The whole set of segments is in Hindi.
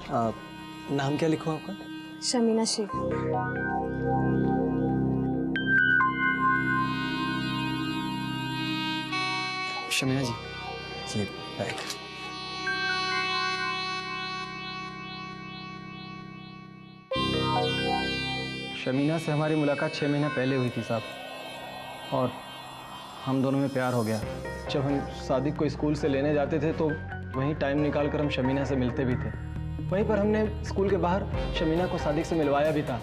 नाम क्या लिखूं आपका? शमीना शेख। शमीना जी, ये बैग। शमीना से हमारी मुलाकात 6 महीना पहले हुई थी साहब, और हम दोनों में प्यार हो गया। जब हम सादिक को स्कूल से लेने जाते थे तो वहीं टाइम निकाल कर हम शमीना से मिलते भी थे। वहीं पर हमने स्कूल के बाहर शमीना को सादिक से मिलवाया भी था।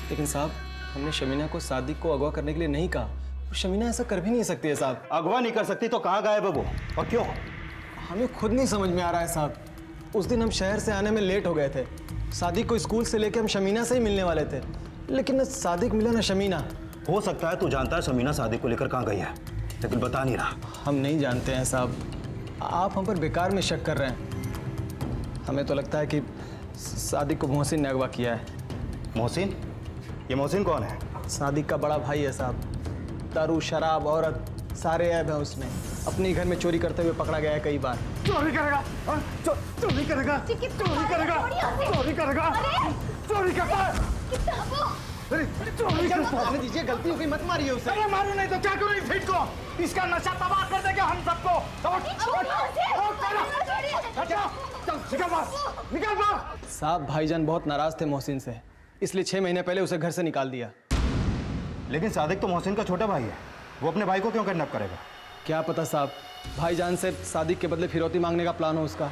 लेकिन साहब, हमने शमीना को सादिक को अगवा करने के लिए नहीं कहा। शमीना ऐसा कर भी नहीं सकती है साहब। अगवा नहीं कर सकती तो कहाँ गायब है वो, और क्यों? हमें खुद नहीं समझ में आ रहा है साहब। उस दिन हम शहर से आने में लेट हो गए थे। सादिक को स्कूल से लेके हम शमीना से ही मिलने वाले थे, लेकिन न सादिक मिला न शमीना। हो सकता है तू जानता है शमीना सादिक को लेकर कहाँ गई है, लेकिन बता नहीं रहा। हम नहीं जानते हैं साहब, आप हम पर बेकार में शक कर रहे हैं। हमें तो लगता है कि सादिक को मोहसिन ने अगवा किया है। मोहसिन? ये मोहसिन कौन है? सादिक का बड़ा भाई है साहब। दारू, शराब, औरत, सारे ऐब हैं उसमें। अपने घर में चोरी करते हुए पकड़ा गया है कई बार। चोरी करेगा? चोरी करेगा? चोरी करेगा? चोरी करेगा? चोरी करता है? मारने दीजिए, गलती हो गई, मत मारिए उसे। अरे मारो नहीं तो क्या करूं इस हिट को? इसका नशा तबाह कर देगा हम सबको। निकल बाहर। साहब, भाईजान बहुत नाराज थे मोहसिन से, इसलिए 6 महीने पहले उसे घर से निकाल दिया। लेकिन सादिक तो मोहसिन का छोटा भाई है, वो अपने भाई को क्यों किडनैप करेगा? क्या पता साहब, भाईजान से सादिक के बदले फिरौती मांगने का प्लान हो उसका।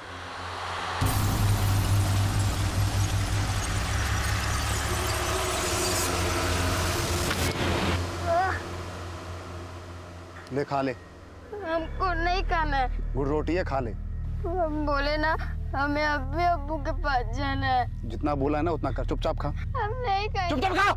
ले खा ले। हमको नहीं खाना है। गुड़ रोटी है, खा ले। हम बोले ना हमें अभी अब्बू के पास जाना है। जितना बोला है ना उतना कर, चुपचाप खा। हम नहीं खाएंगे। चुपचाप खा।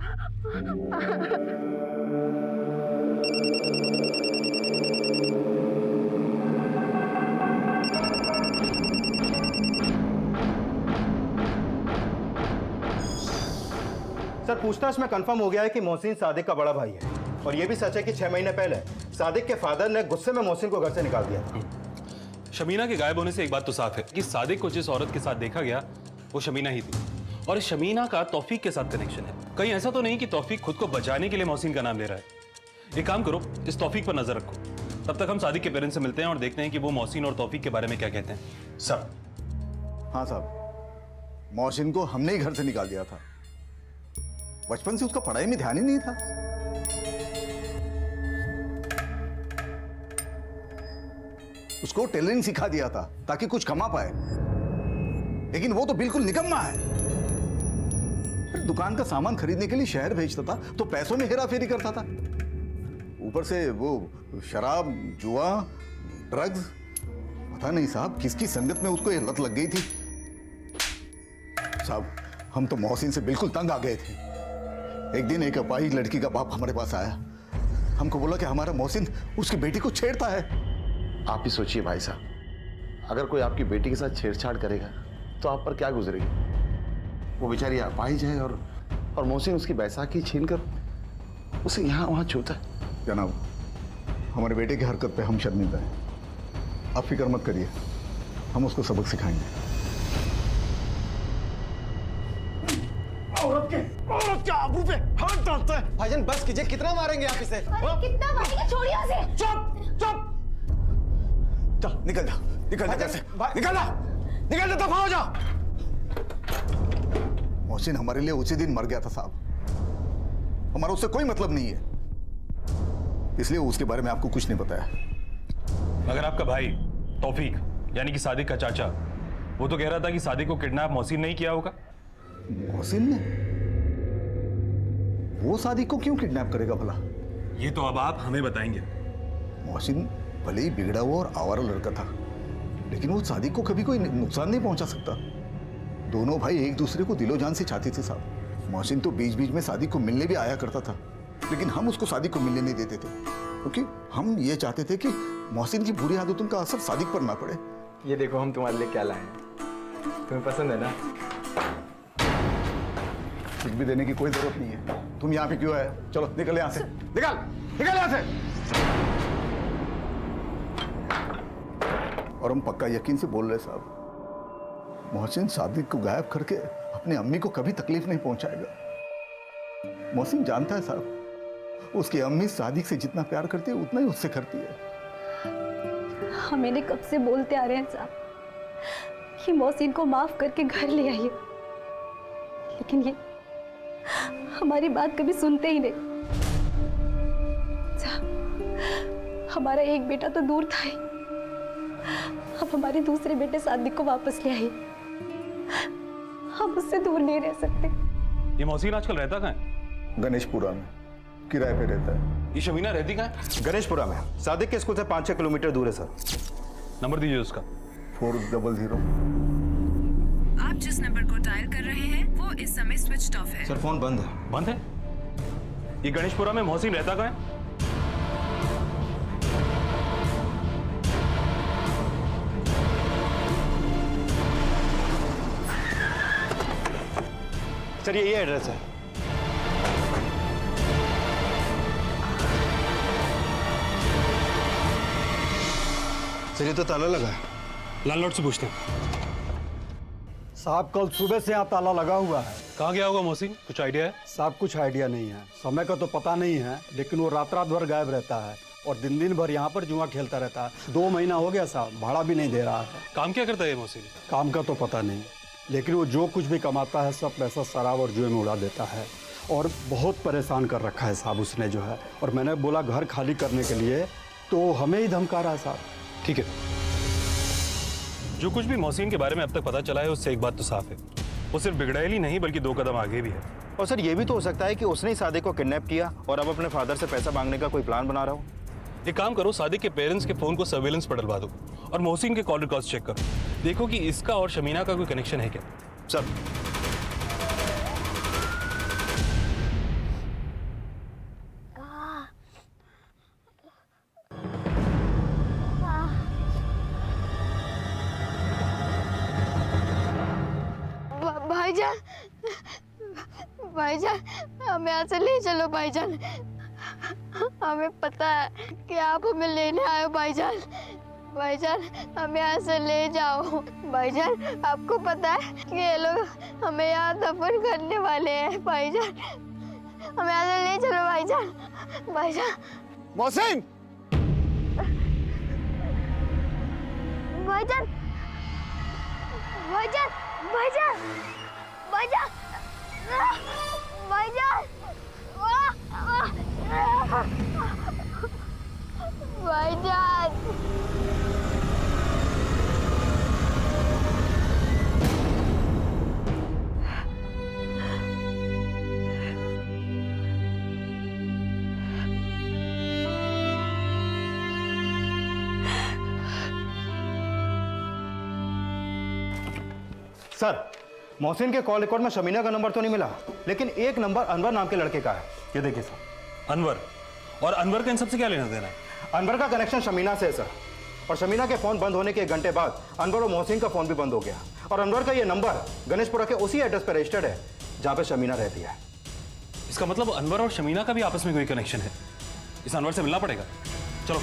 सर, पूछताछ में कंफर्म हो गया है कि मोहसिन सादिक का बड़ा भाई है, और ये भी सच है कि 6 महीने पहले सादिक के फादर ने गुस्से में मोहसिन को घर से निकाल दिया था। शमीना के गायब होने से एक बात तो साफ है कि सादिक को जिस औरत के साथ देखा गया वो शमीना ही थी, और इस शमीना का तौफीक के साथ कनेक्शन है। कहीं ऐसा तो नहीं कि तौफीक खुद को बचाने के लिए मोहसिन का नाम ले रहा है। एक काम करो, इस तौफीक पर नजर रखो, तब तक हम सादिक के पेरेंट्स से मिलते हैं और देखते हैं कि वो मोहसिन और तौफीक के बारे में क्या कहते हैं। सर। हाँ साहब, मोहसिन को हमने ही घर से निकाल दिया था। बचपन से उसका पढ़ाई में ध्यान ही नहीं था। उसको टेलरिंग सिखा दिया था ताकि कुछ कमा पाए, लेकिन वो तो बिल्कुल निकम्मा है। फिर दुकान का सामान खरीदने के लिए शहर भेजता था तो पैसों में हेरा फेरी करता था। ऊपर से वो शराब, जुआ, ड्रग्स, पता नहीं साहब किसकी संगत में उसको ये लत लग गई थी। साहब, हम तो मोहसिन से बिल्कुल तंग आ गए थे। एक दिन एक अपाहिज लड़की का बाप हमारे पास आया, हमको बोला कि हमारा मोहसिन उसकी बेटी को छेड़ता है। आप ही सोचिए भाई साहब, अगर कोई आपकी बेटी के साथ छेड़छाड़ करेगा तो आप पर क्या गुजरेगी। वो बेचारी अपाहिज है और मोहसिन उसकी बैसाखी छीन कर उसे यहाँ वहाँ छूता है। जनाब, हमारे बेटे की हरकत पे हम शर्मिंदा हैं। आप फिक्र मत करिए, हम उसको सबक सिखाएंगे। औरत के आबू पे हाथ डालता है। भाईजान बस कीजिए, कितना मारेंगे आप इसे? कितना मारेंगे? छोड़िए उसे। चुप चुप। चल निकल जा, निकल जा, कैसे निकल जा, निकल जा, दफा हो जा। मोहसिन हमारे लिए उसी दिन मर गया था साहब। हमारा उससे कोई मतलब नहीं है, इसलिए उसके बारे में आपको कुछ नहीं बताया। मगर आपका भाई तौफीक यानी कि सादिक का चाचा, वो तो कह रहा था कि सादिक को किडनैप मोहसिन नहीं किया होगा। मोहसिन ने? वो सादिक को क्यों किडनैप करेगा भला? ये तो अब आप हमें बताएंगे। मोहसिन भले ही बिगड़ा हुआ और आवारा लड़का था, लेकिन वो सादिक को कभी कोई नुकसान नहीं पहुंचा सकता। दोनों भाई एक दूसरे को दिलो जान से चाहते थे साहब। मोहसिन तो बीच बीच में सादिक को मिलने भी आया करता था, लेकिन हम उसको सादिक को मिलने नहीं देते थे, क्योंकि हम ये चाहते थे कि मोहसिन की बुरी आदतों का असर सादिक पर ना पड़े। ये देखो हम तुम्हारे लिए क्या लाए हैं, तुम्हें पसंद है ना? कुछ भी देने की कोई जरूरत नहीं है। तुम यहाँ पे क्यों आए? चलो निकल यहाँ से, निकल निकल यहाँ से। और हम पक्का यकीन से बोल रहे साहब, मोहसिन सादिक को गायब करके अपनी अम्मी को कभी तकलीफ नहीं पहुंचाएगा। मोहसिन जानता है साहब, उसकी अम्मी सादिक से जितना प्यार करती है उतना ही उससे करती है। हम इन्हें कब से बोलते आ रहे हैं साहब कि मोहसिन को माफ करके घर ले आइए, लेकिन ये हमारी बात कभी सुनते ही नहीं। साहब, हमारा एक बेटा तो दूर था ही, अब हमारे दूसरे बेटे सादिक को वापस ले आइए। हम उससे दूर नहीं रह सकते। ये मोहसिन आजकल रहता कहाँ है? गणेशपुरा में किराए पे रहता है। ये शमीना रहती कहाँ है? गणेशपुरा में। सादिक के स्कूल से 5-6 किलोमीटर दूर है सर। नंबर दीजिए उसका। 400। आप जिस नंबर को डायल कर रहे हैं वो इस समय स्विच ऑफ है। सर फोन बंद है। बंद है? ये गणेशपुरा में मोहसिन रहता कहाँ है? सर ये एड्रेस है। सर ये तो ताला लगा है। लैंडलॉर्ड से पूछते हैं। साहब कल सुबह से यहाँ ताला लगा हुआ है। कहाँ गया होगा मोहसिन, कुछ आइडिया है? साहब कुछ आइडिया नहीं है, समय का तो पता नहीं है, लेकिन वो रात रात भर गायब रहता है और दिन दिन भर यहाँ पर जुआ खेलता रहता है। 2 महीना हो गया साहब, भाड़ा भी नहीं दे रहा है। काम क्या करता है ये मोहसिन? काम का तो पता नहीं, लेकिन वो जो कुछ भी कमाता है सब पैसा शराब और जुए में उड़ा देता है और बहुत परेशान कर रखा है साहब उसने जो है। और मैंने बोला घर खाली करने के लिए तो हमें ही धमका रहा है साहब। ठीक है, जो कुछ भी मोहसिन के बारे में अब तक पता चला है उससे एक बात तो साफ है, वो सिर्फ बिगड़ैल ही नहीं बल्कि 2 कदम आगे भी है। और सर ये भी तो हो सकता है कि उसने ही सादिक को किडनैप किया और अब अपने फादर से पैसा मांगने का कोई प्लान बना रहा हो। एक काम करो, सादिक के पेरेंट्स के फोन को सर्वेलेंस पर डलवा दो और मोहसिन के कॉल रिकॉर्ड्स चेक करो, देखो कि इसका और शमीना का कोई कनेक्शन है क्या। सर भाईजान, भाईजान हमें यहाँ से ले चलो भाईजान। हमें पता है कि आप हमें लेने आए हो भाईजान। भाईजान हमें यहाँ से ले जाओ। भाईजान आपको पता है कि ये लोग हमें यहाँ दफन करने वाले हैं। भाईजान हमें यहाँ से ले चलो भाईजान। भाईजान मोहसिन! भाईजान भाईजान भाईजान भाईजान भाईजान भाईजान। सर मोहसिन के कॉल रिकॉर्ड में शमीना का नंबर तो नहीं मिला, लेकिन एक नंबर अनवर नाम के लड़के का है। ये देखिए सर। अनवर? और अनवर का इन सबसे क्या लेना देना है? अनवर का कनेक्शन शमीना से है सर, और शमीना के फोन बंद होने के 1 घंटे बाद अनवर और मोहसिन का फोन भी बंद हो गया। और अनवर का ये नंबर गणेशपुरा के उसी एड्रेस पर रजिस्टर्ड है जहाँ पे शमीना रहती है। इसका मतलब अनवर और शमीना का भी आपस में कोई कनेक्शन है। इस अनवर से मिलना पड़ेगा, चलो।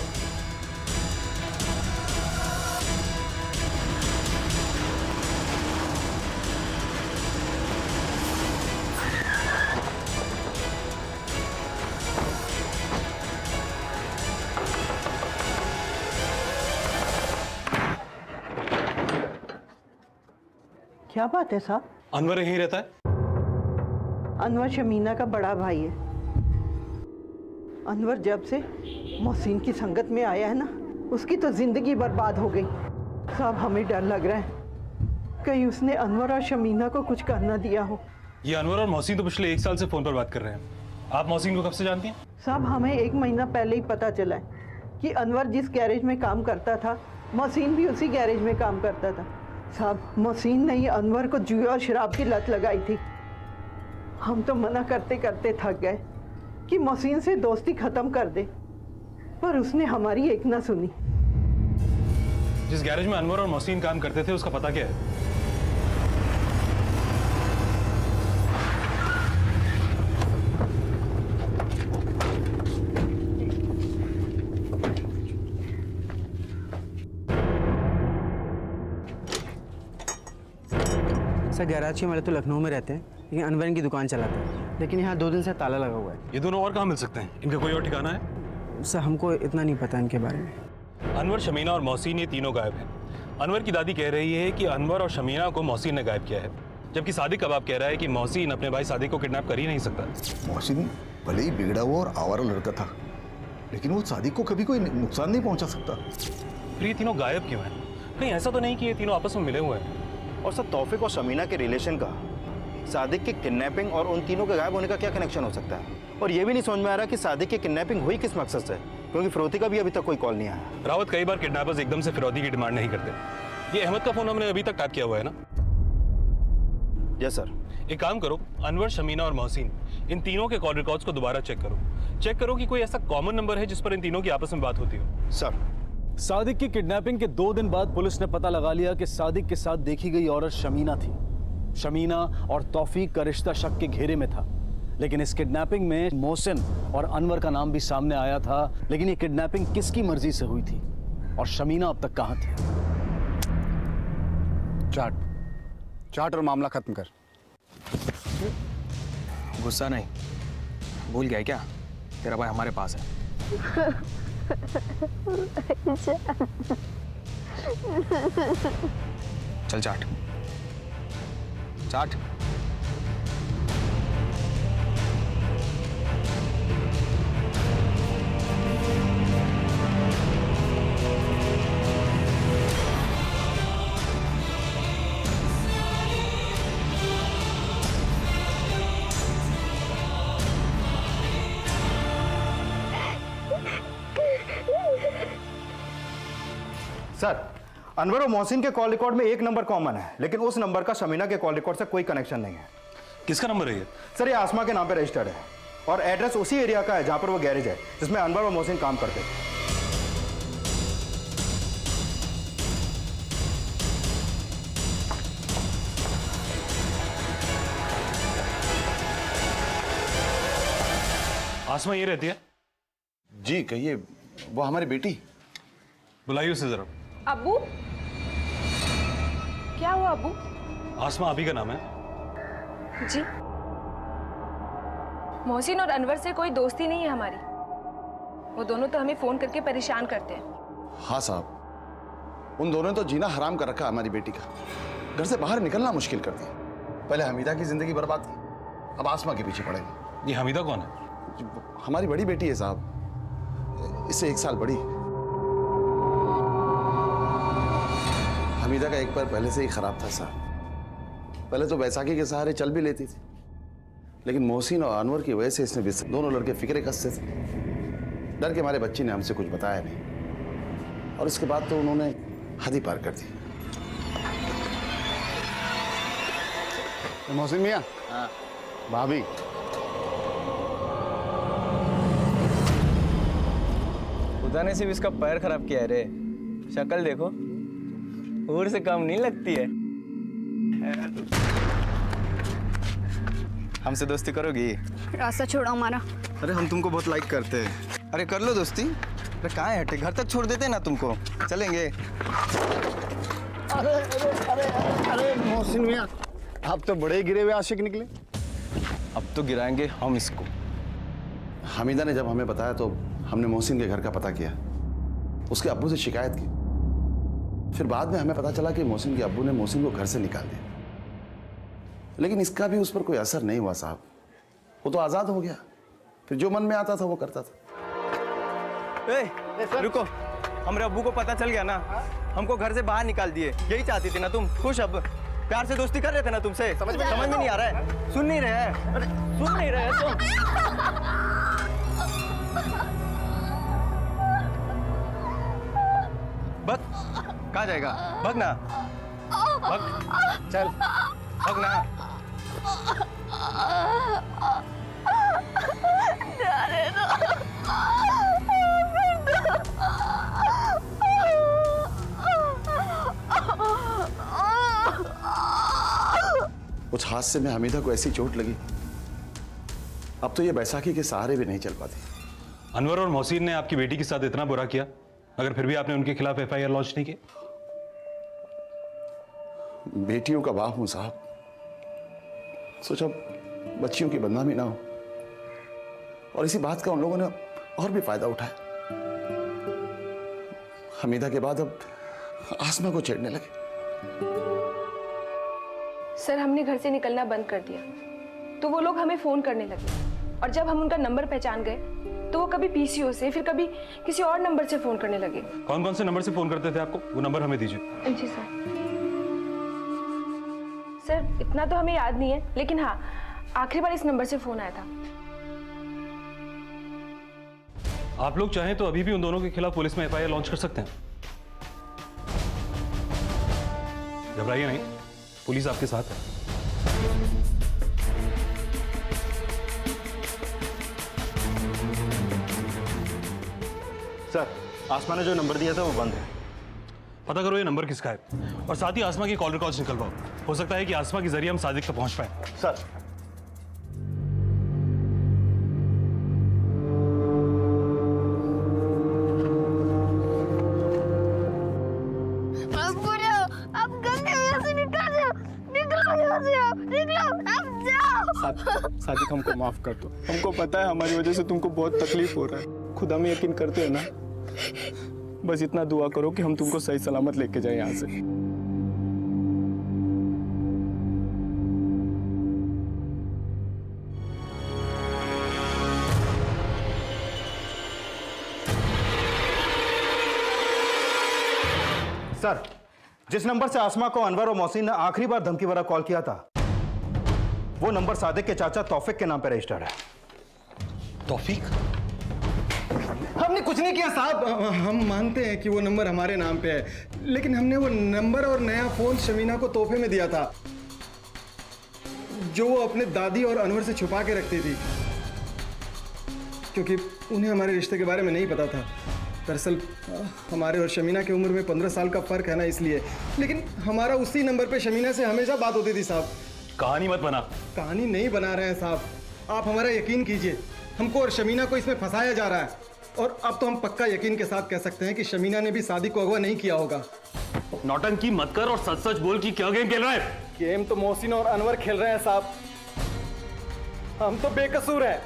क्या बात है साहब? अनवर यहीं रहता है? अनवर शमीना का बड़ा भाई है। अनवर जब से मोहसिन की संगत में आया है ना, उसकी तो जिंदगी बर्बाद हो गई। साहब हमें डर लग रहा है कहीं उसने अनवर और शमीना को कुछ कर ना दिया हो। ये अनवर और मोहसिन तो पिछले 1 साल से फोन पर बात कर रहे हैं। आप मोहसिन को कब से जानती हैं? साहब हमें 1 महीना पहले ही पता चला है कि अनवर जिस गैरेज में काम करता था, मोहसिन भी उसी गैरेज में काम करता था। साहब मोहसिन ने ही अनवर को जुए और शराब की लत लगाई थी। हम तो मना करते करते थक गए कि मोहसिन से दोस्ती खत्म कर दे, पर उसने हमारी एक ना सुनी। जिस गैरेज में अनवर और मोहसिन काम करते थे उसका पता क्या है? सर गैराज के वाले तो लखनऊ में रहते हैं, लेकिन अनवर इनकी दुकान चलाते हैं, लेकिन यहाँ 2 दिन से ताला लगा हुआ है। ये दोनों और कहाँ मिल सकते हैं? इनका कोई और ठिकाना है? सर हमको इतना नहीं पता इनके बारे में। अनवर, शमीना और मोहसिन, ये तीनों गायब हैं। अनवर की दादी कह रही है कि अनवर और शमीना को मोहसिन ने गायब किया है, जबकि सादिक कबाब कह रहा है कि मोहसिन अपने भाई सादिक को किडनैप कर ही नहीं सकता। मोहसिन भले ही बिगड़ा हुआ और आवारा लड़का था, लेकिन वो सादिक को कभी कोई नुकसान नहीं पहुंचा सकता। फिर ये तीनों गायब क्यों हैं? कहीं ऐसा तो नहीं कि ये तीनों आपस में मिले हुए हैं? और सर, तौफीक और शमीना के रिलेशन का सादिक की किडनैपिंग और उन तीनों के गायब होने का क्या कनेक्शन हो सकता है? और ये भी नहीं समझ में आ रहा कि सादिक की किडनैपिंग हुई किस मकसद से, क्योंकि फिरौती का भी अभी तक कोई कॉल नहीं आया। रावत, कई बार किडनैपर्स एकदम से फिरौती की डिमांड नहीं करते। ये अहमद का फोन हमने अभी तक टैप किया हुआ है ना? Yes sir. एक काम करो, अनवर, शमीना और मोहसिन, इन तीनों के कॉल रिकॉर्ड्स को दोबारा चेक करो कि कोई ऐसा कॉमन नंबर है जिस पर इन तीनों की आपस में बात होती हो। सर, सादिक की किडनैपिंग के 2 दिन बाद पुलिस ने पता लगा लिया कि सादिक के साथ देखी गई औरत शमीना थी। शमीना और तौफीक का रिश्ता शक के घेरे में था, लेकिन इस किडनैपिंग में मोहसिन और अनवर का नाम भी सामने आया था। लेकिन ये किडनैपिंग किसकी मर्जी से हुई थी और शमीना अब तक कहां थी? चाट और मामला खत्म कर। गुस्सा नहीं, भूल गया क्या? तेरा भाई हमारे पास है। चल चाट चाट। सर, अनवर और मोहसिन के कॉल रिकॉर्ड में एक नंबर कॉमन है, लेकिन उस नंबर का शमीना के कॉल रिकॉर्ड से कोई कनेक्शन नहीं है। किसका नंबर है ये? सर, ये आसमा के नाम पे रजिस्टर्ड है और एड्रेस उसी एरिया का है जहां पर वो गैरेज है जिसमें अनवर और मोहसिन काम करते थे। आसमा ये रहती है? जी कहिए, वो हमारी बेटी। बुलाइए उसे जरा। अब्बू, क्या हुआ अब्बू? आसमा अभी का नाम है? जी, मोहसिन और अनवर से कोई दोस्ती नहीं है हमारी। वो दोनों तो हमें फोन करके परेशान करते हैं। हाँ साहब, उन दोनों ने तो जीना हराम कर रखा हमारी बेटी का। घर से बाहर निकलना मुश्किल कर दिया। पहले हमीदा की जिंदगी बर्बाद की, अब आसमा के पीछे पड़ेंगे। ये हमीदा कौन है? हमारी बड़ी बेटी है साहब, इससे 1 साल बड़ी। हमीदा का एक पैर पहले से ही खराब था साहब। पहले तो बैसाखी के सहारे चल भी लेती थी, लेकिन मोहसिन और अनवर की वजह से इसने दोनों लड़के फिक्रे कसते थे। डर के हमारे बच्ची ने हमसे कुछ बताया नहीं, और इसके बाद तो उन्होंने हद ही पार कर दी। मोहसिन मियाँ। हाँ। भाभी। खुदा ने सिर्फ इसका पैर खराब किया है रे। शक्ल देखो, ऊर से कम नहीं लगती है। हमसे दोस्ती करोगी? रास्ता छोड़ो हमारा। अरे हम तुमको बहुत लाइक करते हैं। अरे कर लो दोस्ती। अरे कहाँ है हटे, घर तक छोड़ देते ना तुमको। चलेंगे। अरे अरे अरे अरे मोहसिन मियाँ, आप तो बड़े गिरे हुए आशिक निकले। अब तो गिराएंगे हम इसको। हमीदा ने जब हमें बताया तो हमने मोहसिन के घर का पता किया, उसके अब्बू से शिकायत की। फिर बाद में हमें पता चला कि मोहसिन के अब्बू ने मोहसिन को घर से निकाल दिया, लेकिन इसका भी उस पर कोई असर नहीं हुआ साहब। वो तो आज़ाद हो गया, फिर जो मन में आता था वो करता था। ए, रुको, हमारे अब्बू को पता चल गया ना, हमको घर से बाहर निकाल दिए। यही चाहती थी ना तुम? खुश? अब प्यार से दोस्ती कर रहे थे ना तुमसे। समझ में नहीं आ रहा है? सुन नहीं रहे हैं? अरे सुन नहीं रहे हैं तुम? बस कहाँ जाएगा? भग ना, भग, चल भग ना। कुछ हादसे में हमीदा को ऐसी चोट लगी, अब तो ये बैसाखी के सहारे भी नहीं चल पाती। अनवर और मोहसिन ने आपकी बेटी के साथ इतना बुरा किया, अगर फिर भी आपने उनके खिलाफ FIR लॉन्च नहीं की? बेटियों का बाप हूं साहब, सोचा बच्चियों की बदनामी ना हो, और इसी बात का उन लोगों ने और भी फायदा उठाया। हमीदा के बाद अब आसमा को छेड़ने लगे। सर, हमने घर से निकलना बंद कर दिया तो वो लोग हमें फोन करने लगे, और जब हम उनका नंबर पहचान गए तो वो कभी पीसीओ से, फिर कभी किसी और नंबर से फोन करने लगे। कौन कौन से नंबर से फोन करते थे आपको? वो नंबर हमें दीजिए। जी सर। सर, इतना तो हमें याद नहीं है, लेकिन हाँ, आखिरी बार इस नंबर से फोन आया था। आप लोग चाहें तो अभी भी उन दोनों के खिलाफ पुलिस में एफआईआर लॉन्च कर सकते हैं। घबराइए नहीं, पुलिस आपके साथ है। सर, आसमा ने जो नंबर दिया था वो बंद है। पता करो ये नंबर किसका है, और साथ ही आसमा की कॉल रिकॉर्ड्स निकलवाओ। हो सकता है कि आसमा के जरिए हम सादिक तक पहुंच पाए। सर, सादिक, हमको माफ कर दो। हमको पता है हमारी वजह से तुमको बहुत तकलीफ हो रहा है। खुदा में यकीन करते हो ना? बस इतना दुआ करो कि हम तुमको सही सलामत लेके जाए यहाँ से। सर, जिस नंबर से आसमा को अनवर और मोहसिन ने आखिरी बार धमकी भरा कॉल किया था, वो नंबर सादिक के चाचा तौफीक के नाम पर रजिस्टर्ड है। तौफीक? हमने कुछ नहीं किया साहब। हम मानते हैं कि वो नंबर हमारे नाम पे है, लेकिन हमने वो नंबर और नया फोन शमीना को तोहफे में दिया था, जो वो अपने दादी और अनवर से छुपा के रखती थी, क्योंकि उन्हें हमारे रिश्ते के बारे में नहीं पता था। दरअसल हमारे और शमीना की उम्र में 15 साल का फर्क है ना, इसलिए। लेकिन हमारा उसी नंबर पे शमीना से हमेशा बात होती थी साहब। कहानी मत बना। कहानी नहीं बना रहे हैं साहब, आप हमारा यकीन कीजिए। हमको और शमीना को इसमें फंसाया जा रहा है, और अब तो हम पक्का यकीन के साथ कह सकते हैं कि शमीना ने भी सादिक को अगवा नहीं किया होगा। नौटंकी मत कर और सच सच बोल कि क्या गेम खेल रहा है। गेम तो मोहसिन और अनवर खेल रहे हैं साहब, हम तो बेकसूर हैं।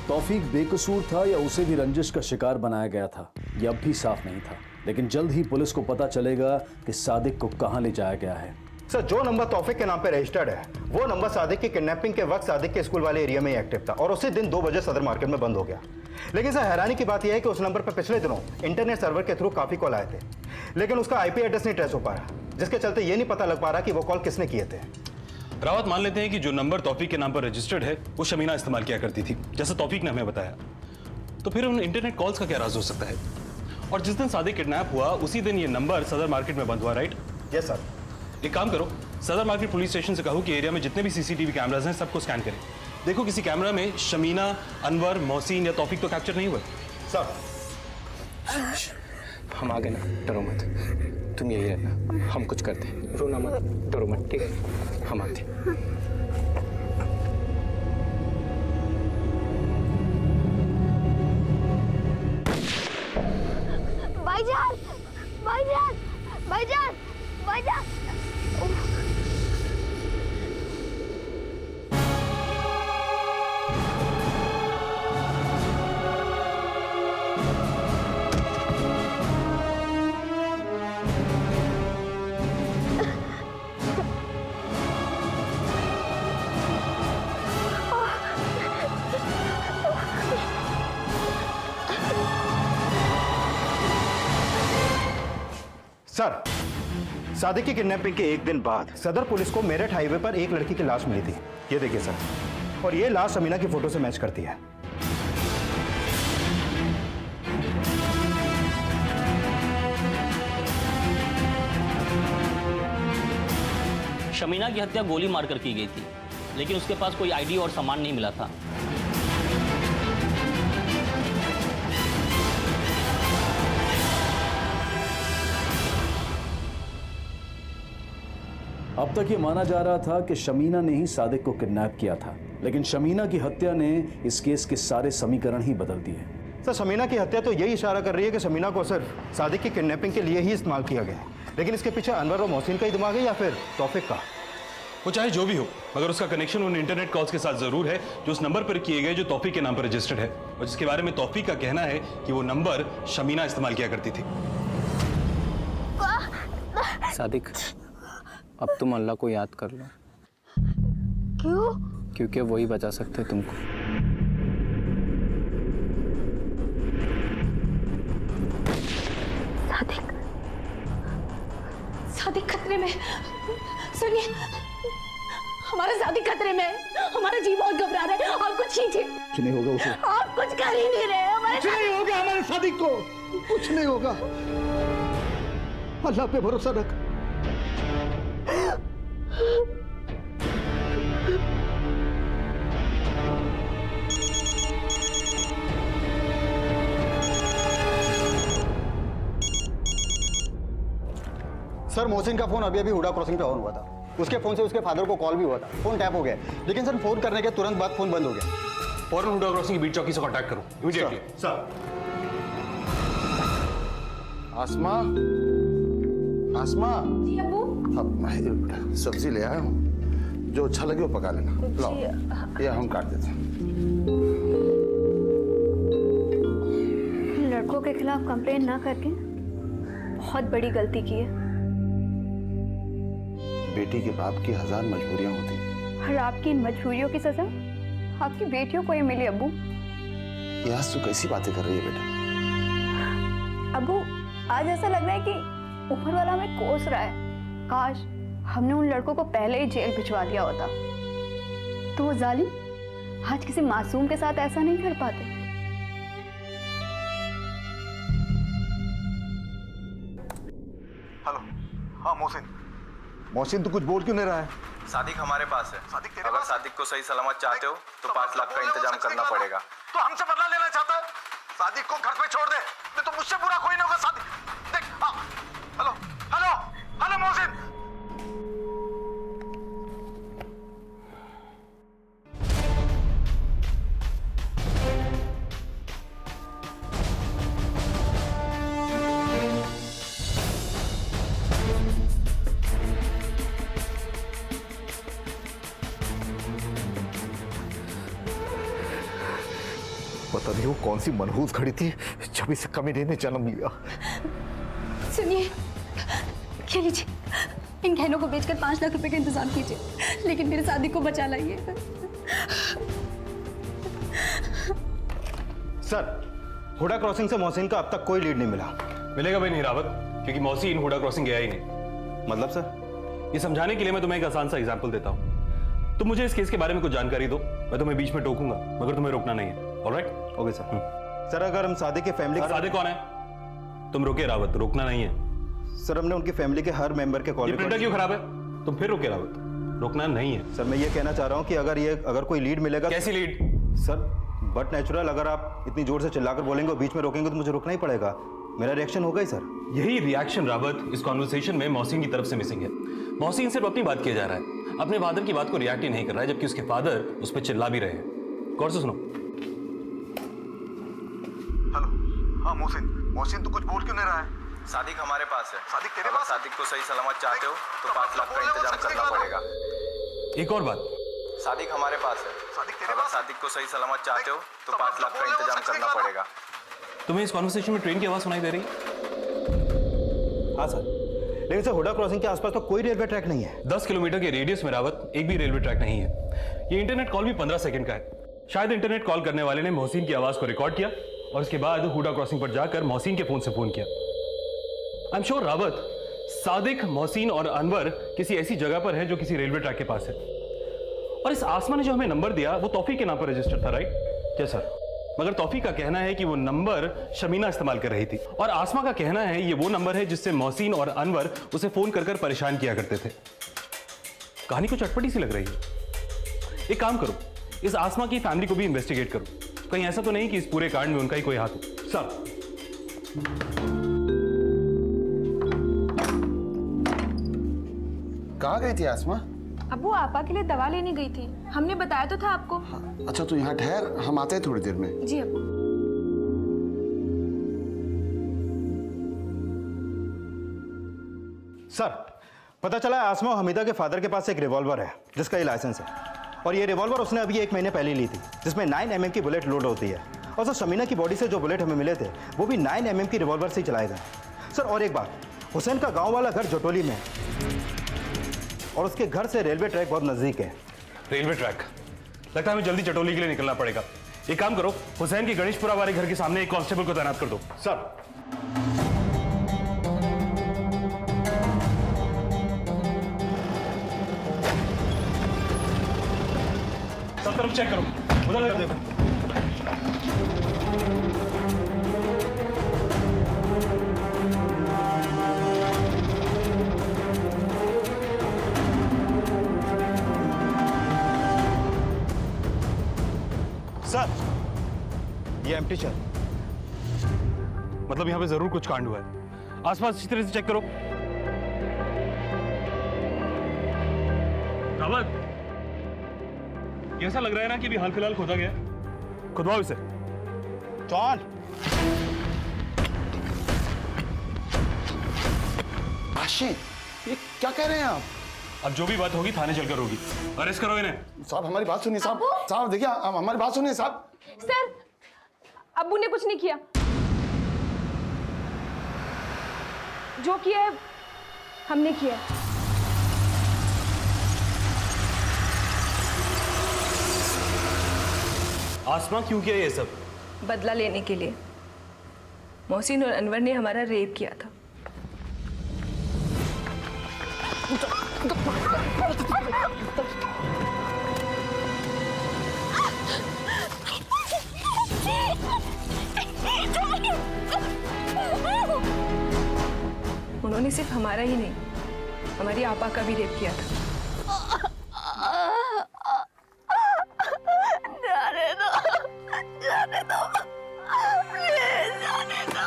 तौफीक बेकसूर था या उसे भी रंजिश का शिकार बनाया गया था, यह अब भी साफ नहीं था। लेकिन जल्द ही पुलिस को पता चलेगा कि सादिक को कहां ले जाया गया है। सर, जो नंबर तौफीक के नाम पे रजिस्टर्ड है, वो नंबर सादिक की किडनैपिंग के वक्त सादिक के स्कूल वाले एरिया में ही एक्टिव था, और उसी दिन 2 बजे सदर मार्केट में बंद हो गया। लेकिन सर, हैरानी की बात यह है कि उस नंबर पर पिछले दिनों इंटरनेट सर्वर के थ्रू काफी कॉल आए थे, लेकिन उसका आईपी एड्रेस नहीं ट्रेस हो पाया, जिसके चलते ये नहीं पता लग पा रहा कि वो कॉल किसने किए थे। रावत, मान लेते हैं कि जो नंबर तौफीक के नाम पर रजिस्टर्ड है वो शमीना इस्तेमाल किया करती थी, जैसा तौफीक ने हमें बताया। तो फिर उन इंटरनेट कॉल्स का क्या राज हो सकता है? और जिस दिन सादिक किडनैप हुआ उसी दिन ये नंबर सदर मार्केट में बंद हुआ, राइट? Yes sir. एक काम करो, सदर मार्केट पुलिस स्टेशन से कहो कि एरिया में जितने भी सीसीटीवी कैमरास हैं सबको स्कैन करें। देखो किसी कैमरा में शमीना, अनवर, मोहसिन या तौफीक तो कैप्चर नहीं हुए। सर, हम आ गए ना, डरो मत, तुम यही रहना, हम कुछ करते हैं। रोना मत, डरो मत, ठीक है? हम आते हैं। भाईजान, भाईजान, भाईजान, भाईजान। सर, सादिक की किडनैपिंग के एक दिन बाद सदर पुलिस को मेरठ हाईवे पर एक लड़की की लाश मिली थी। ये देखिए सर, और ये लाश शमीना की फोटो से मैच करती है। शमीना की हत्या गोली मारकर की गई थी, लेकिन उसके पास कोई आईडी और सामान नहीं मिला था। अब तक ये माना जा रहा था कि शमीना ने ही सादिक को किडनैप किया था, लेकिन शमीना की हत्या ने इस केस के सारे समीकरण ही बदल दिए। सर, शमीना की हत्या तो यही इशारा कर रही है कि शमीना को सिर्फ सादिक की किडनैपिंग के लिए ही इस्तेमाल किया गया, लेकिन इसके पीछे अनवर और मोहसिन का ही दिमाग है या फिर तौफीक का? वो चाहे जो भी हो, मगर उसका कनेक्शन उन इंटरनेट कॉल्स के साथ जरूर है जो उस नंबर पर किए गए जो तौफीक के नाम पर रजिस्टर्ड है, और जिसके बारे में तौफीक का कहना है कि वो नंबर शमीना इस्तेमाल किया करती थी। सादिक, अब तुम अल्लाह को याद कर लो। क्यों? क्योंकि वही बचा सकते हैं तुमको। सादिक, सादिक खतरे में। सुनिए, हमारा सादिक खतरे में है। हमारा जी बहुत घबरा रहा है। आप कुछ कीजिए। कुछ नहीं होगा उसे, आप कुछ कर ही नहीं रहे। हमारे कुछ नहीं होगा हमारे सादिक को, कुछ नहीं होगा। अल्लाह पे भरोसा रख। सर, मोहसिन का फोन अभी अभी हुडा क्रॉसिंग पे ऑन हुआ था। उसके फोन से उसके फादर को कॉल भी हुआ था। फोन टैप हो गया, लेकिन सर फोन करने के तुरंत बाद फोन बंद हो गया। फौरन हुडा क्रॉसिंग की बीट चौकी से कांटेक्ट करो इमीडिएटली। सर। आसमा, आसमा। जी अब्बू। अब मैं सब्जी ले आया हूँ, जो अच्छा लगे वो पका लेना। लाओ, ये हम काट देते हैं। लड़कों के खिलाफ कंप्लेन ना करके बहुत बड़ी गलती की है। बेटी के बाप की 1000 मजबूरियां होती हैं। और आपकी इन मजबूरियों की सजा आपकी बेटियों को ही मिली अब्बू। ये आज तू कैसी बातें कर रही है बेटा? अब्बू, आज ऐसा लग रहा है कि ऊपर वाला हमें कोस रहा है। काश हमने उन लड़कों को पहले ही जेल भिजवा दिया होता, तो वो जालिम आज किसी मासूम के साथ ऐसा नहीं कर पाते। हेलो, हाँ मोहसिन। मोहसिन, तू कुछ बोल क्यों नहीं रहा है? सादिक हमारे पास है। सादिक तेरे अगर पास? सादिक को सही सलामत चाहते हो तो 5 लाख का इंतजाम करना पड़ेगा। तो हमसे बदला लेना चाहता है? सादिक को घर पे छोड़ दे, नहीं तो मुझसे बुरा कोई नहीं होगा। सादिक देख, हाँ। Hello hello hello Mohsin. पता नहीं वो कौन सी मनहूस खड़ी थी जब इसे कमीने ने जन्म लिया। सुनिए, ये लीजिए, इन गहनों को बेचकर 5 लाख रुपए का इंतजाम कीजिए, लेकिन मेरे सादिक को बचा लाइए। सर, हुडा क्रॉसिंग से मोहसिन का अब तक कोई लीड नहीं मिला। मिलेगा भी नहीं रावत, क्योंकि मोहसिन हुडा क्रॉसिंग गया ही नहीं। मतलब सर? ये समझाने के लिए मैं तुम्हें एक आसान सा एग्जांपल देता हूँ। तुम मुझे इस केस के बारे में कुछ जानकारी दो, मैं तुम्हें बीच में टोकूंगा, मगर तुम्हें रोकना नहीं है। ऑलराइट? Okay sir. सर, अगर हम सादिक के फैमिली सादिक कौन है? तुम रुके रावत, रोकना नहीं है। सर, हमने उनकी फैमिली के हर मेंबर के कॉल। ये प्रिंटर क्यों खराब है? तुम फिर रुके रावत, रोकना नहीं है। सर, मैं ये कहना चाह रहा हूँ कि अगर कोई लीड मिलेगा। कैसी लीड? सर, बट नेचुरल, अगर आप इतनी जोर से चिल्लाकर बोलेंगे और बीच में रोकेंगे तो मुझे रुकना ही पड़ेगा। मेरा रिएक्शन होगा ही सर। यही रिएक्शन रावत इस कॉन्वर्सेशन में मोहसिन की तरफ से मिसिंग है। मोहसिन सिर्फ अपनी बात किया जा रहा है, अपने फादर की बात को रिएक्ट ही नहीं कर रहा है, जबकि उसके फादर उस पर चिल्ला भी रहे हैं। गौर से सुनो। हेलो, हाँ मोहसिन। मोहसिन, तू कुछ बोल क्यों नहीं रहा है? सादिक हमारे पास है। सादिक तेरे अगर पास? सादिक को सही सलामत चाहते हो तो 5 लाख का इंतजाम करना पड़ेगा। एक और बात, सादिक हमारे पास है। सादिक तेरे अगर पास? सादिक को सही सलामत चाहते हो तो 5 लाख का इंतजाम करना पड़ेगा। तुम्हें इस कॉन्वर्सेशन में ट्रेन की आवाज सुनाई दे रही है? हाँ सर, लेकिन सर हुडा क्रॉसिंग के आसपास तो कोई रेलवे ट्रैक नहीं है। 10 किलोमीटर के रेडियस में रावत एक भी रेलवे ट्रैक नहीं है। ये इंटरनेट कॉल भी 15 सेकंड का है। शायद इंटरनेट कॉल करने वाले ने मोहसिन की आवाज को रिकॉर्ड किया और उसके बाद हुडा क्रॉसिंग पर जाकर मोहसिन के फोन से फोन किया। I am sure Rawat, Sadiq, Mohsin और अनवर किसी ऐसी जगह पर है जो किसी रेलवे ट्रैक के पास है। और इस आसमा ने जो हमें नंबर दिया वो तौफीक के नाम पर रजिस्टर्ड था, राइट? Yes sir. मगर तौफीक का कहना है कि वो नंबर शमीना इस्तेमाल कर रही थी, और आसमा का कहना है ये वो नंबर है जिससे मोहसिन और अनवर उसे फोन कर कर परेशान किया करते थे। कहानी कुछ अटपटी सी लग रही है। एक काम करो, इस आसमा की फैमिली को भी इन्वेस्टिगेट करो, कहीं ऐसा तो नहीं कि इस पूरे कांड में उनका ही कोई हाथ हो। सर, कहाँ गई थी आसमा? अब्बू, आपा के लिए दवा लेने गई थी, हमने बताया तो था आपको। अच्छा, तू यहाँ ठहर, हम आते हैं थोड़ी देर में। जी अब्बू। सर, पता चला है आसमा और हमीदा के फादर के पास एक रिवॉल्वर है जिसका ये लाइसेंस है, और ये रिवॉल्वर उसने अभी 1 महीने पहले ली थी, जिसमें 9 mm की बुलेट लोड होती है। और सर शमीना की बॉडी से जो बुलेट हमें मिले थे वो भी 9 mm की रिवॉल्वर से ही चलाए गए। सर और एक बात, हुसैन का गांव वाला घर जटोली में है और उसके घर से रेलवे ट्रैक बहुत नजदीक है। Railway track? लगता है हमें जल्दी चटोली के लिए निकलना पड़ेगा। एक काम करो, हुसैन की गणेशपुरा वाले घर के सामने एक कांस्टेबल को तैनात कर दो। सर सब तरफ चेक करो, उधर देखो। सर ये एम्प्टी चल, मतलब यहाँ पे जरूर कुछ कांड हुआ है। आसपास अच्छी तरह से चेक करो। रावत, ऐसा लग रहा है ना कि अभी हाल फिलहाल खोदा गया। खुदवाओ इसे। चल आशिक, ये क्या कह रहे हैं आप? अब जो भी बात होगी थाने चलकर होगी। अरेस्ट करो इन्हें। साहब हमारी बात सुनिए साहब। साहब देखिए, हमारी बात सुनिए साहब। सर, अब्बू ने कुछ नहीं किया। जो किया है हमने किया है। आसमा क्यों किया ये सब? बदला लेने के लिए। मोहसिन और अनवर ने हमारा रेप किया था। उन्होंने सिर्फ हमारा ही नहीं, हमारी आपा का भी रेप किया था। जाने दो, जाने दो, प्लीज जाने दो,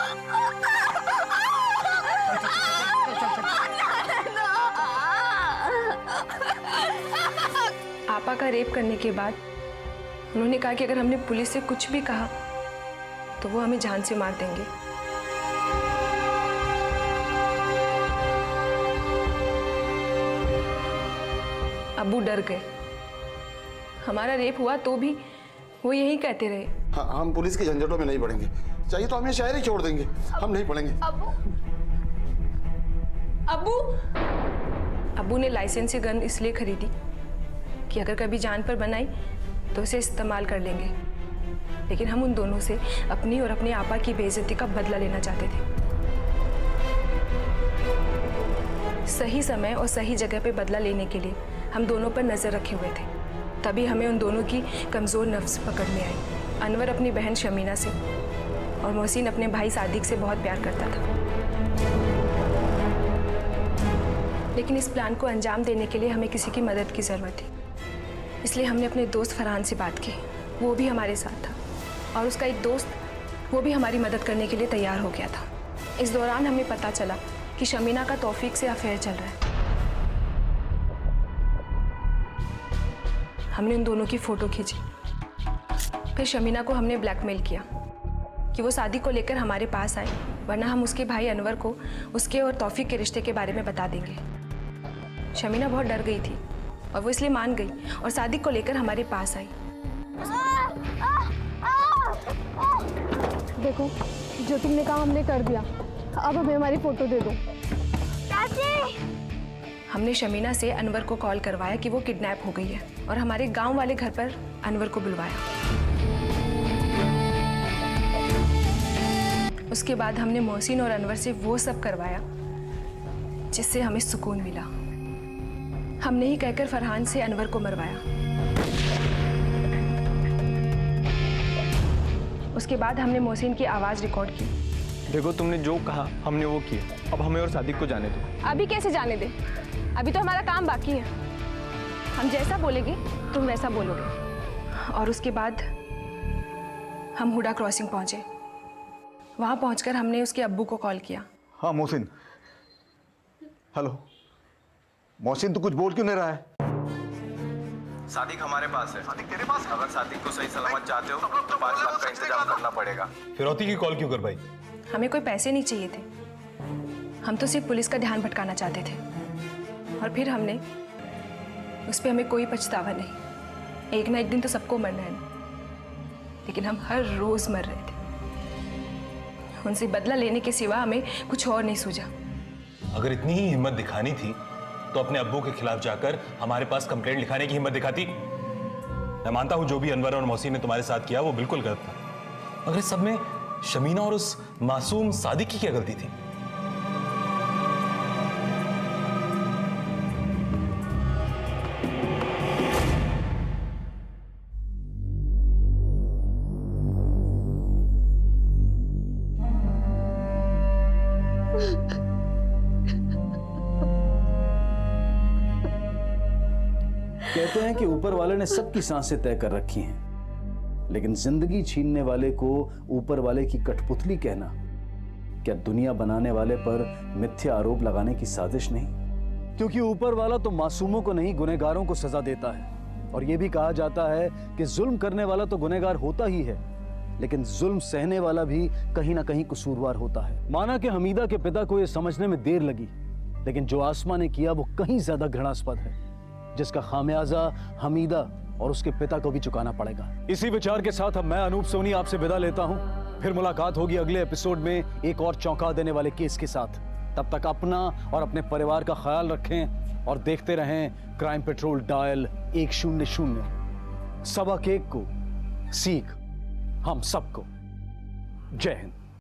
आपा का रेप करने के बाद उन्होंने कहा कि अगर हमने पुलिस से कुछ भी कहा तो वो हमें जान से मार देंगे। अब्बू डर गए। हमारा रेप हुआ तो भी वो यही कहते रहे। हम पुलिस की झंझटों में नहीं पड़ेंगे, चाहिए तो हम ये शहर ही छोड़ देंगे, हम नहीं पढ़ेंगे। अब्बू, अब्बू अब्बू ने लाइसेंसी गन इसलिए खरीदी कि अगर कभी जान पर बनाई तो उसे इस्तेमाल कर लेंगे, लेकिन हम उन दोनों से अपनी और अपने आपा की बेइज्जती का बदला लेना चाहते थे। सही समय और सही जगह पे बदला लेने के लिए हम दोनों पर नजर रखे हुए थे। तभी हमें उन दोनों की कमजोर नफ्स पकड़ में आई। अनवर अपनी बहन शमीना से और मोहसिन अपने भाई सादिक से बहुत प्यार करता था, लेकिन इस प्लान को अंजाम देने के लिए हमें किसी की मदद की जरूरत थी। इसलिए हमने अपने दोस्त फरहान से बात की। वो भी हमारे साथ था और उसका एक दोस्त वो भी हमारी मदद करने के लिए तैयार हो गया था। इस दौरान हमें पता चला कि शमीना का तौफीक से अफेयर चल रहा है। हमने उन दोनों की फोटो खींची। फिर शमीना को हमने ब्लैकमेल किया कि वो शादी को लेकर हमारे पास आए, वरना हम उसके भाई अनवर को उसके और तौफीक के रिश्ते के बारे में बता देंगे। शमीना बहुत डर गई थी और वो इसलिए मान गई और शादी को लेकर हमारे पास आई। देखो, जो तुमने कहा हमने कर दिया, अब हमें हमारी फोटो दे दो। हमने शमीना से अनवर को कॉल करवाया कि वो किडनैप हो गई है और हमारे गांव वाले घर पर अनवर को बुलवाया। उसके बाद हमने मोहसिन और अनवर से वो सब करवाया जिससे हमें सुकून मिला। हमने ही कहकर फरहान से अनवर को मरवाया। उसके बाद हमने मोहसिन की आवाज़ रिकॉर्ड की। देखो, तुमने जो कहा हमने वो किया, अब हमें और सादिक को जाने दो। अभी कैसे जाने दे? अभी तो हमारा काम बाकी है। हम जैसा बोलेंगे तुम वैसा बोलोगे। और उसके बाद हम हुडा क्रॉसिंग पहुंचे। वहां पहुंचकर हमने उसके अब्बू को कॉल किया। हाँ मोहसिन, हेलो मोहसिन, तू कुछ बोल क्यों नहीं रहा है? सादिक हमारे पास है। सादिक तेरे पास है? अगर सादिक को सही सलामत चाहते हो तो 5 लाख का इंतजाम करना पड़ेगा। फिरौती की कॉल क्यों कर भाई? हमें कोई पैसे नहीं चाहिए थे, हम तो सिर्फ पुलिस का ध्यान भटकाना चाहते थे। और फिर हमने उस पर हमें कोई पछतावा नहीं। एक ना एक दिन तो सबको मरना है ना, लेकिन हम हर रोज मर रहे थे। उनसे बदला लेने के सिवा हमें कुछ और नहीं सूझा। अगर इतनी ही हिम्मत दिखानी थी तो अपने अब्बू के खिलाफ जाकर हमारे पास कंप्लेंट लिखाने की हिम्मत दिखाती। मैं मानता हूं जो भी अनवर और मोहसिन ने तुम्हारे साथ किया वो बिल्कुल गलत था, मगर इस सब में शमीना और उस मासूम सादिक की क्या गलती थी? कहते हैं कि ऊपर वाले ने सबकी सांसें तय कर रखी हैं, लेकिन जिंदगी छीनने वाले को ऊपर वाले की कठपुतली कहना क्या दुनिया बनाने वाले पर मिथ्या आरोप लगाने की साजिश नहीं? क्योंकि ऊपर वाला तो मासूमों को नहीं गुनहगारों को सजा देता है। और यह भी कहा जाता है कि जुल्म करने वाला तो गुनहगार होता ही है, लेकिन जुल्म सहने वाला भी कहीं ना कहीं कसूरवार होता है। माना कि हमीदा के पिता को यह समझने में देर लगी, लेकिन जो आसमा ने किया वो कहीं ज्यादा घृणास्पद है, जिसका खामियाजा हमीदा और उसके पिता को भी चुकाना पड़ेगा। इसी विचार के साथ अब मैं अनूप सोनी आपसे विदा लेता हूं। फिर मुलाकात होगी अगले एपिसोड में एक और चौंका देने वाले केस के साथ। तब तक अपना और अपने परिवार का ख्याल रखें और देखते रहें क्राइम पेट्रोल डायल 100। सबक एक को सीख हम सबको। जय हिंद।